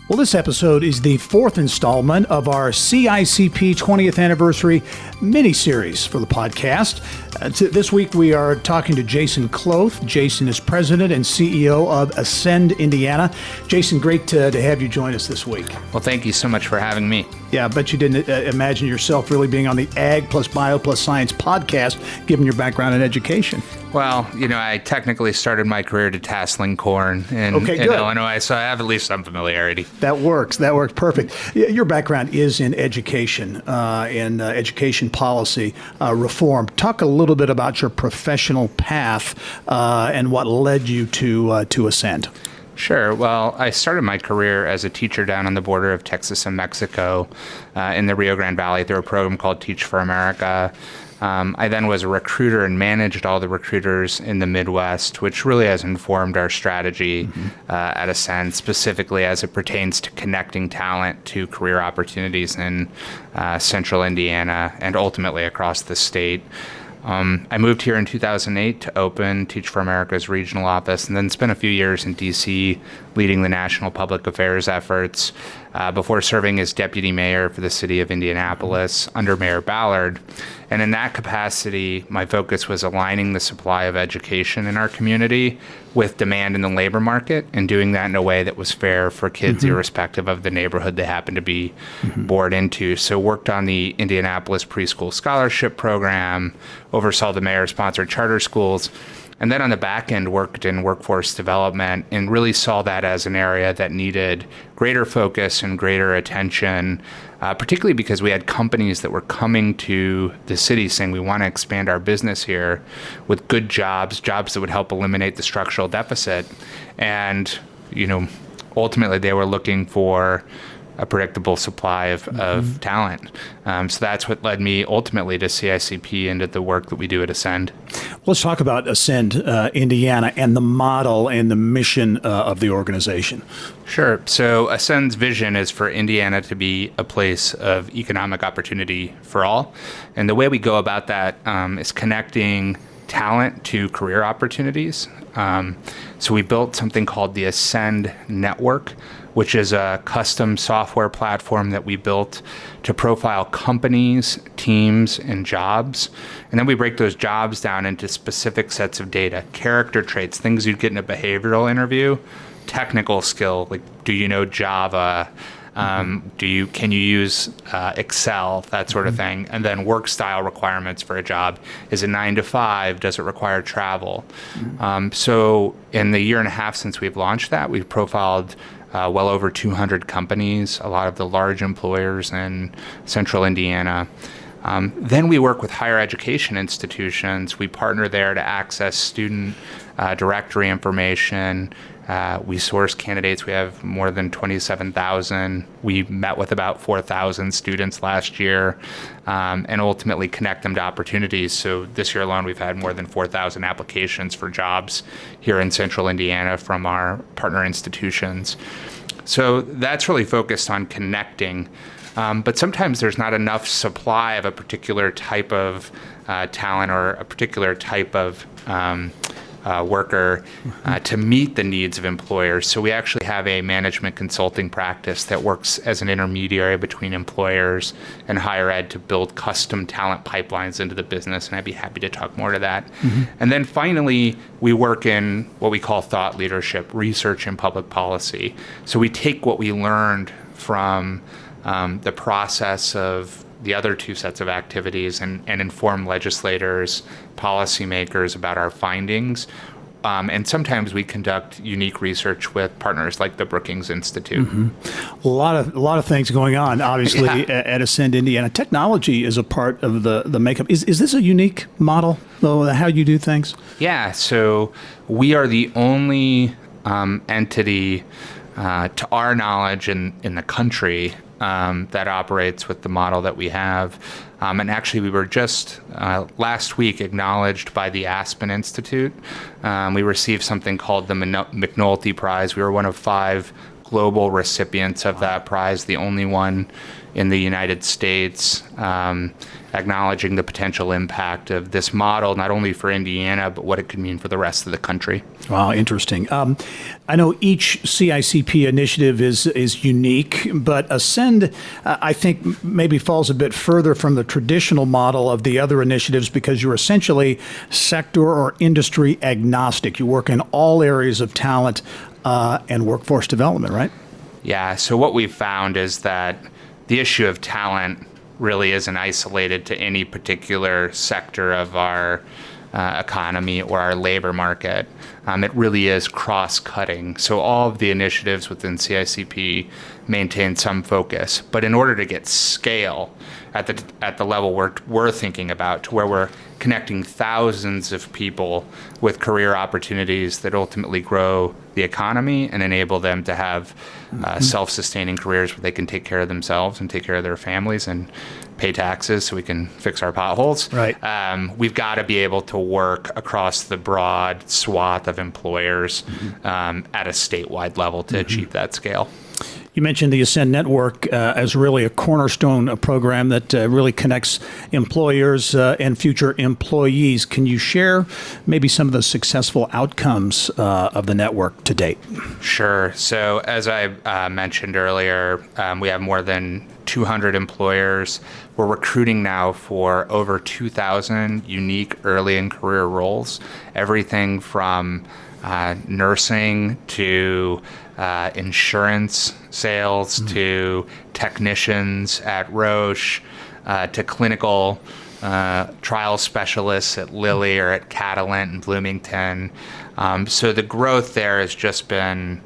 Well, this episode is the fourth installment of our CICP 20th anniversary mini-series for the podcast. This week we are talking to Jason Kloth. Jason is president and CEO of Ascend Indiana. Jason, great to have you join us this week. Well, thank you so much for having me. Yeah, I bet you didn't imagine yourself really being on the Ag+Bio+Science podcast, given your background in education. Well, I technically started my career tasseling corn in Illinois, so I have at least some familiarity. That works perfect. Your background is in education, in education policy reform. Talk a little bit about your professional path and what led you to Ascend. Sure. Well, I started my career as a teacher down on the border of Texas and Mexico in the Rio Grande Valley through a program called Teach for America. I then was a recruiter and managed all the recruiters in the Midwest, which really has informed our strategy at Ascend, specifically as it pertains to connecting talent to career opportunities in central Indiana and ultimately across the state. I moved here in 2008 to open Teach for America's regional office and then spent a few years in D.C. leading the national public affairs efforts before serving as deputy mayor for the city of Indianapolis under Mayor Ballard. And in that capacity, my focus was aligning the supply of education in our community with demand in the labor market and doing that in a way that was fair for kids irrespective of the neighborhood they happened to be born into. So worked on the Indianapolis Preschool Scholarship Program, oversaw the mayor-sponsored charter schools, and then on the back end worked in workforce development and really saw that as an area that needed greater focus and greater attention, particularly because we had companies that were coming to the city saying we want to expand our business here with good jobs that would help eliminate the structural deficit. And, ultimately they were looking for a predictable supply of talent. So that's what led me ultimately to CICP and to the work that we do at Ascend. Let's talk about Ascend Indiana and the model and the mission of the organization. Sure. So Ascend's vision is for Indiana to be a place of economic opportunity for all. And the way we go about that is connecting talent to career opportunities. So we built something called the Ascend Network, which is a custom software platform that we built to profile companies, teams, and jobs. And then we break those jobs down into specific sets of data, character traits, things you'd get in a behavioral interview, technical skill, like do you know Java, can you use Excel, that sort of thing, and then work style requirements for a job. Is it 9 to 5? Does it require travel? So in the year and a half since we've launched that, we've profiled well over 200 companies, a lot of the large employers in central Indiana. Then we work with higher education institutions. We partner there to access student directory information. We source candidates. We have more than 27,000. We met with about 4,000 students last year and ultimately connect them to opportunities. So this year alone, we've had more than 4,000 applications for jobs here in central Indiana from our partner institutions. So that's really focused on connecting. But sometimes there's not enough supply of a particular type of talent or a particular type of worker to meet the needs of employers. So we actually have a management consulting practice that works as an intermediary between employers and higher ed to build custom talent pipelines into the business, and I'd be happy to talk more to that. And then finally, we work in what we call thought leadership, research and public policy. So we take what we learned from the process of the other two sets of activities and inform legislators, policymakers about our findings. And sometimes we conduct unique research with partners like the Brookings Institute. A lot of things going on, obviously, at Ascend Indiana. Technology is a part of the makeup. Is this a unique model, though, how you do things? Yeah, so we are the only entity, to our knowledge, in the country that operates with the model that we have. And actually, we were just last week acknowledged by the Aspen Institute. We received something called the McNulty Prize. We were one of 5 global recipients of that prize, the only one in the United States, acknowledging the potential impact of this model, not only for Indiana, but what it could mean for the rest of the country. Wow, interesting. I know each CICP initiative is unique, but Ascend, I think, maybe falls a bit further from the traditional model of the other initiatives because you're essentially sector or industry agnostic. You work in all areas of talent and workforce development, right? Yeah, so what we've found is that the issue of talent really isn't isolated to any particular sector of our economy or our labor market. It really is cross-cutting. So all of the initiatives within CICP maintain some focus. But in order to get scale at the level we're thinking about, to where we're connecting thousands of people with career opportunities that ultimately grow the economy and enable them to have self-sustaining careers where they can take care of themselves and take care of their families and pay taxes so we can fix our potholes. Right. We've got to be able to work across the broad swath of employers at a statewide level to achieve that scale. You mentioned the Ascend Network as really a cornerstone program that really connects employers and future employees. Can you share maybe some of the successful outcomes of the network to date? Sure. So as I mentioned earlier, we have more than 200 employers. We're recruiting now for over 2,000 unique early in career roles, everything from nursing to insurance sales to technicians at Roche to clinical trial specialists at Lilly or at Catalent in Bloomington. So the growth there has just been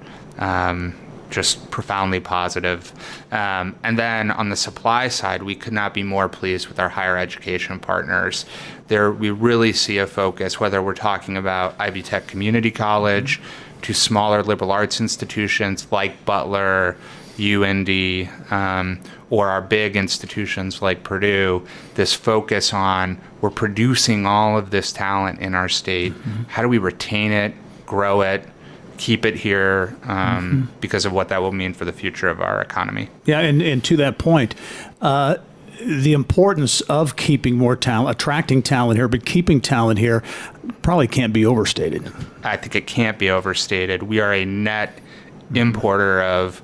just profoundly positive. And then on the supply side, we could not be more pleased with our higher education partners. There, we really see a focus, whether we're talking about Ivy Tech Community College to smaller liberal arts institutions like Butler, UND, or our big institutions like Purdue, this focus on we're producing all of this talent in our state. How do we retain it, grow it, keep it here because of what that will mean for the future of our economy? Yeah, and to that point, the importance of keeping more talent, attracting talent here, but keeping talent here probably can't be overstated. I think it can't be overstated. We are a net importer of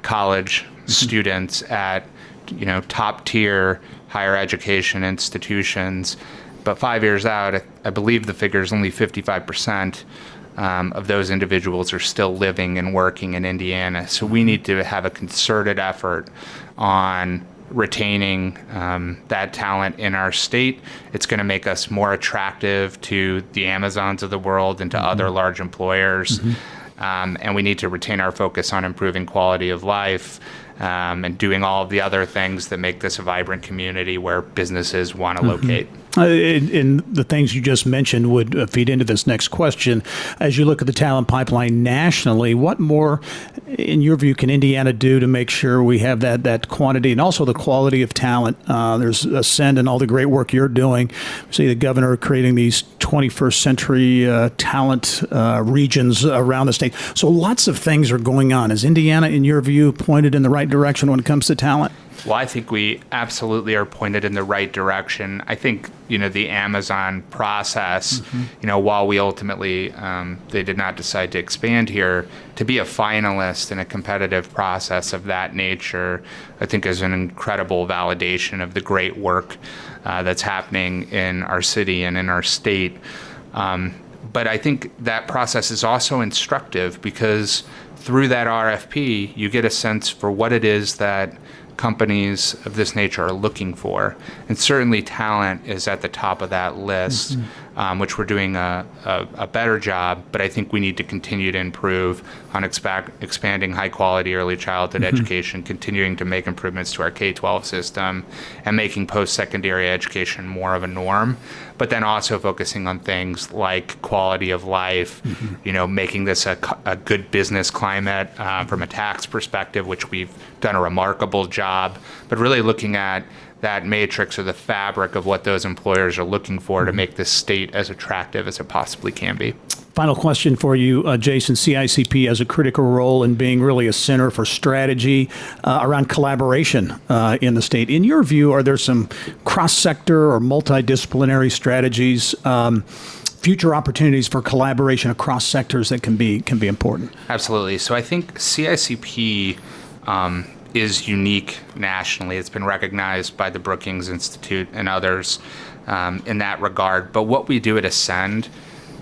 college students at top tier higher education institutions. But 5 years out, I believe the figure is only 55% of those individuals are still living and working in Indiana. So we need to have a concerted effort on retaining that talent in our state. It's going to make us more attractive to the Amazons of the world and to other large employers. And we need to retain our focus on improving quality of life and doing all of the other things that make this a vibrant community where businesses want to locate. And the things you just mentioned would feed into this next question. As you look at the talent pipeline nationally, what more, in your view, can Indiana do to make sure we have that quantity and also the quality of talent? There's Ascend and all the great work you're doing. See the governor creating these 21st century talent regions around the state. So lots of things are going on. Is Indiana, in your view, pointed in the right direction when it comes to talent? Well, I think we absolutely are pointed in the right direction. I think, the Amazon process, while we ultimately, they did not decide to expand here, to be a finalist in a competitive process of that nature, I think is an incredible validation of the great work that's happening in our city and in our state. But I think that process is also instructive because through that RFP, you get a sense for what it is that companies of this nature are looking for. And certainly talent is at the top of that list, which we're doing a better job, but I think we need to continue to improve on expanding high quality early childhood education, continuing to make improvements to our K-12 system, and making post-secondary education more of a norm, but then also focusing on things like quality of life, making this a good business climate from a tax perspective, which we've done a remarkable job, but really looking at that matrix or the fabric of what those employers are looking for to make this state as attractive as it possibly can be. Final question for you, Jason. CICP has a critical role in being really a center for strategy around collaboration in the state. In your view, are there some cross-sector or multidisciplinary strategies, future opportunities for collaboration across sectors that can be important? Absolutely. So I think CICP is unique nationally. It's been recognized by the Brookings Institute and others in that regard. But what we do at Ascend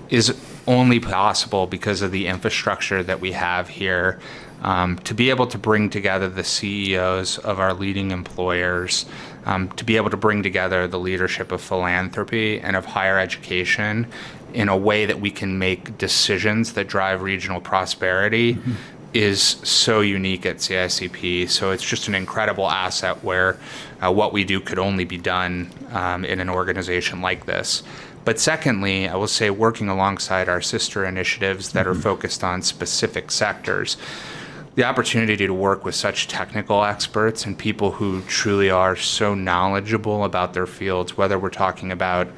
is only possible because of the infrastructure that we have here, to be able to bring together the CEOs of our leading employers, to be able to bring together the leadership of philanthropy and of higher education in a way that we can make decisions that drive regional prosperity is so unique at CICP. So it's just an incredible asset where what we do could only be done in an organization like this. But secondly, I will say working alongside our sister initiatives that are focused on specific sectors, the opportunity to work with such technical experts and people who truly are so knowledgeable about their fields, whether we're talking about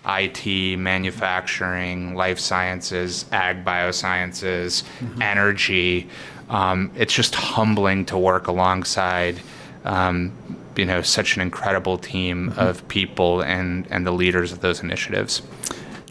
IT, manufacturing, life sciences, ag-biosciences, energy, it's just humbling to work alongside such an incredible team of people and the leaders of those initiatives.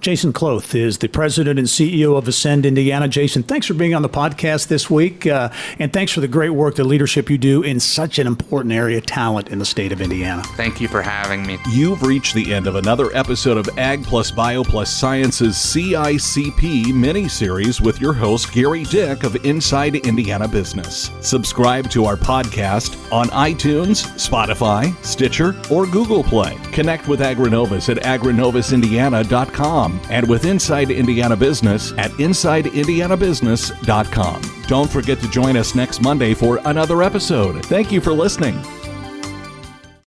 Jason Kloth is the president and CEO of Ascend Indiana. Jason, thanks for being on the podcast this week, and thanks for the great work, the leadership you do in such an important area, talent in the state of Indiana. Thank you for having me. You've reached the end of another episode of Ag+Bio+Science's CICP mini-series with your host, Gerry Dick of Inside Indiana Business. Subscribe to our podcast on iTunes, Spotify, Stitcher, or Google Play. Connect with AgriNovus at agrinovusindiana.com. and with Inside Indiana Business at insideindianabusiness.com. Don't forget to join us next Monday for another episode. Thank you for listening.